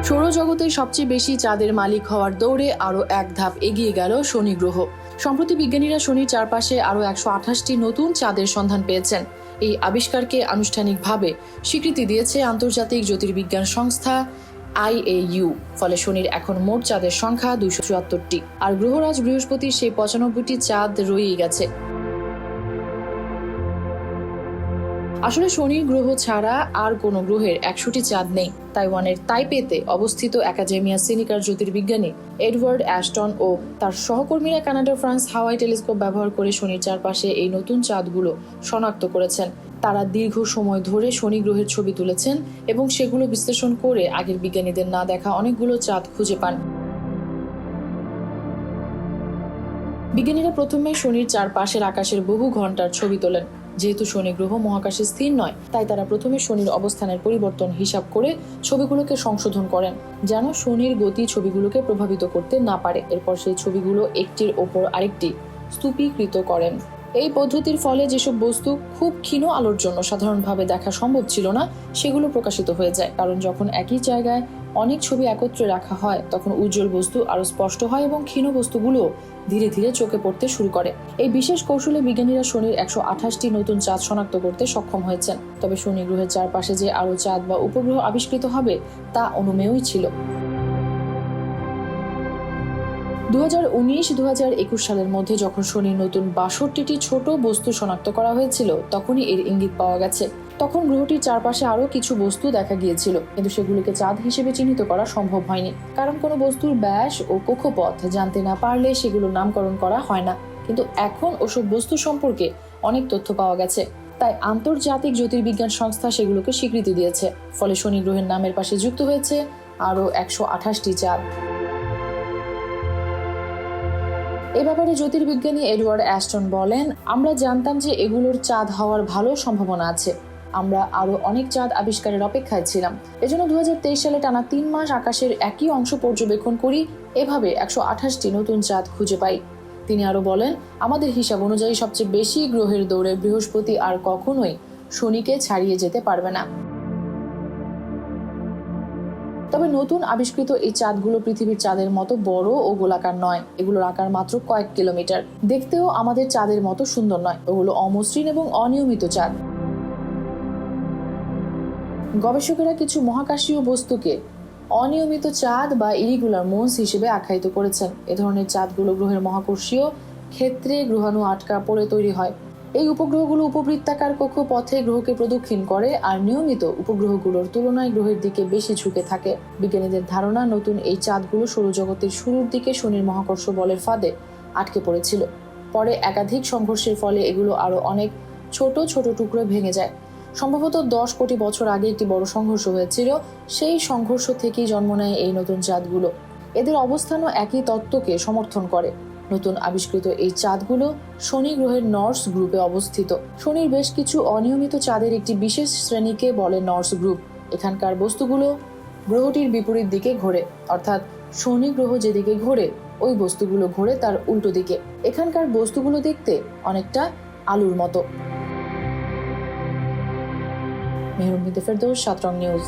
সৌরজগতের সবচেয়ে বেশি চাঁদের মালিক হওয়ার দৌড়ে আরও এক ধাপ এগিয়ে গেল শনি গ্রহ। সম্প্রতি বিজ্ঞানীরা শনির চারপাশে আরও 128টি নতুন চাঁদের সন্ধান পেয়েছেন। এই আবিষ্কারকে আনুষ্ঠানিকভাবে স্বীকৃতি দিয়েছে আন্তর্জাতিক জ্যোতির্বিজ্ঞান সংস্থা IAU। ফলে শনির এখন মোট চাঁদের সংখ্যা 274টি, আর গ্রহরাজ বৃহস্পতির সেই 95টি চাঁদ রয়েই গেছে। আসলে শনির গ্রহ ছাড়া আর কোনো গ্রহের 100টি চাঁদ নেই। তাইওয়ানের তাইপেতে অবস্থিত অ্যাকাডেমিয়া সিনিকার জ্যোতির্বিজ্ঞানী এডওয়ার্ড অ্যাস্টন ও তার সহকর্মীরা কানাডা, ফ্রান্স হাওয়াই টেলিস্কোপ ব্যবহার করে শনির চারপাশে এই নতুন চাঁদগুলো শনাক্ত করেছেন। তারা দীর্ঘ সময় ধরে শনি গ্রহের ছবি তুলেছেন এবং সেগুলো বিশ্লেষণ করে আগের বিজ্ঞানীদের না দেখা অনেকগুলো চাঁদ খুঁজে পান। বিজ্ঞানীরা প্রথমে শনির চারপাশের আকাশের বহু ঘন্টার ছবি তোলেন। যেহেতু শনি গ্রহ মহাকাশে স্থির নয়, তাই তারা প্রথমে শনির অবস্থানের পরিবর্তন হিসাব করে ছবিগুলোকে সংশোধন করেন, যেন শনির গতি ছবিগুলোকে প্রভাবিত করতে না পারে। এরপর সেই ছবিগুলো একটির ওপর আরেকটি স্তূপীকৃত করেন। এই পদ্ধতির ফলে যেসব বস্তু খুব ক্ষীণ আলোর জন্য সাধারণভাবে দেখা সম্ভব ছিল না, সেগুলো প্রকাশিত হয়ে যায়। কারণ যখন একই জায়গায় অনেক ছবি একত্রে রাখা হয়, তখন উজ্জ্বল বস্তু আরো স্পষ্ট হয় এবং ক্ষীণ বস্তুগুলো ধীরে ধীরে চোখে পড়তে শুরু করে। এই বিশেষ কৌশলে বিজ্ঞানীরা শনির 128টি নতুন চাঁদ শনাক্ত করতে সক্ষম হয়েছেন। তবে শনি গ্রহের চারপাশে যে আরো চাঁদ বা উপগ্রহ আবিষ্কৃত হবে, তা অনুমেয়ই ছিল। 2019-2021 সালের মধ্যে যখন শনির নতুন 62টি ছোট বস্তু শনাক্ত করা হয়েছিল, তখনই এর ইঙ্গিত পাওয়া গেছে। তখন গ্রহটির চারপাশে আরো কিছু বস্তু দেখা গিয়েছিল, কিন্তু সেগুলোকে চাঁদ হিসেবে চিহ্নিত করা সম্ভব হয়নি। কারণ কোনো বস্তুর ব্যাস ও কক্ষপথ জানতে না পারলে সেগুলোর নামকরণ করা হয় না। কিন্তু এখন ওসব বস্তু সম্পর্কে অনেক তথ্য পাওয়া গেছে, তাই আন্তর্জাতিক জ্যোতির্বিজ্ঞান সংস্থা সেগুলোকে স্বীকৃতি দিয়েছে। ফলে শনি গ্রহের নামের পাশে যুক্ত হয়েছে আরো 128টি চাঁদ। এ ব্যাপারে জ্যোতির্বিজ্ঞানী এডওয়ার্ড অ্যাস্টন বলেন, আমরা জানতাম যে এগুলোর চাঁদ হওয়ার ভালো সম্ভাবনা আছে। আমরা আরো অনেক চাঁদ আবিষ্কারের অপেক্ষায় ছিলাম। এজন্য 2023 সালে টানা 3 মাস আকাশের একই অংশ পর্যবেক্ষণ করি। এভাবে 128টি নতুন চাঁদ খুঁজে পাই। তিনি আরো বলেন, আমাদের হিসাব অনুযায়ী সবচেয়ে বেশি গ্রহের দৌড়ে বৃহস্পতি আর কখনোই শনিকে ছাড়িয়ে যেতে পারবে না। তবে নতুন আবিষ্কৃত এই চাঁদগুলো পৃথিবীর চাঁদের মতো বড় ও গোলাকার নয়। এগুলোর আকার মাত্র কয়েক কিলোমিটার। দেখতেও আমাদের চাঁদের মতো সুন্দর নয়। ওগুলো অমসৃণ এবং অনিয়মিত চাঁদ। গবেষকেরা কিছু মহাকাশীয় বস্তুকে অনিয়মিত চাঁদ বা ইরিগুলার মুনস হিসেবে আখ্যায়িত করেছেন। এ ধরনের চাঁদগুলো গ্রহের মহাকর্ষীয় ক্ষেত্রে গ্রহাণু আটকা পড়ে তৈরি হয়। এই উপগ্রহগুলো উপবৃত্তাকার কক্ষপথে গ্রহকে প্রদক্ষিণ করে, আর নিয়মিত উপগ্রহগুলোর তুলনায় গ্রহের দিকে বেশি ঝুঁকে থাকে। বিজ্ঞানীদের ধারণা, নতুন এই চাঁদগুলো সৌরজগতের শুরুর দিকে শনির মহাকর্ষ বলের ফাঁদে আটকে পড়েছিল। পরে একাধিক সংঘর্ষের ফলে এগুলো আরো অনেক ছোট ছোট টুকরো ভেঙে যায়। সম্ভবত 10 কোটি বছর আগে একটি বড় সংঘর্ষ হয়েছিল। সেই সংঘর্ষ থেকেই জন্ম নেয় এই নতুন চাঁদগুলো। এদের অবস্থানও একই তত্ত্বকে সমর্থন করে। নতুন আবিষ্কৃত এই চাঁদগুলো শনি গ্রহের নর্স গ্রুপে অবস্থিত। শনির বেশ কিছু অনিয়মিত চাঁদের একটি বিশেষ শ্রেণীকে বলে নর্স গ্রুপ। এখানকার বস্তুগুলো গ্রহটির বিপরীত দিকে ঘোরে, অর্থাৎ শনি গ্রহ যেদিকে ঘোরে, ওই বস্তুগুলো ঘোরে তার উল্টো দিকে। এখানকার বস্তুগুলো দেখতে অনেকটা আলুর মতো। মেহরুম ফেরদৌস, 7 রং নিউজ।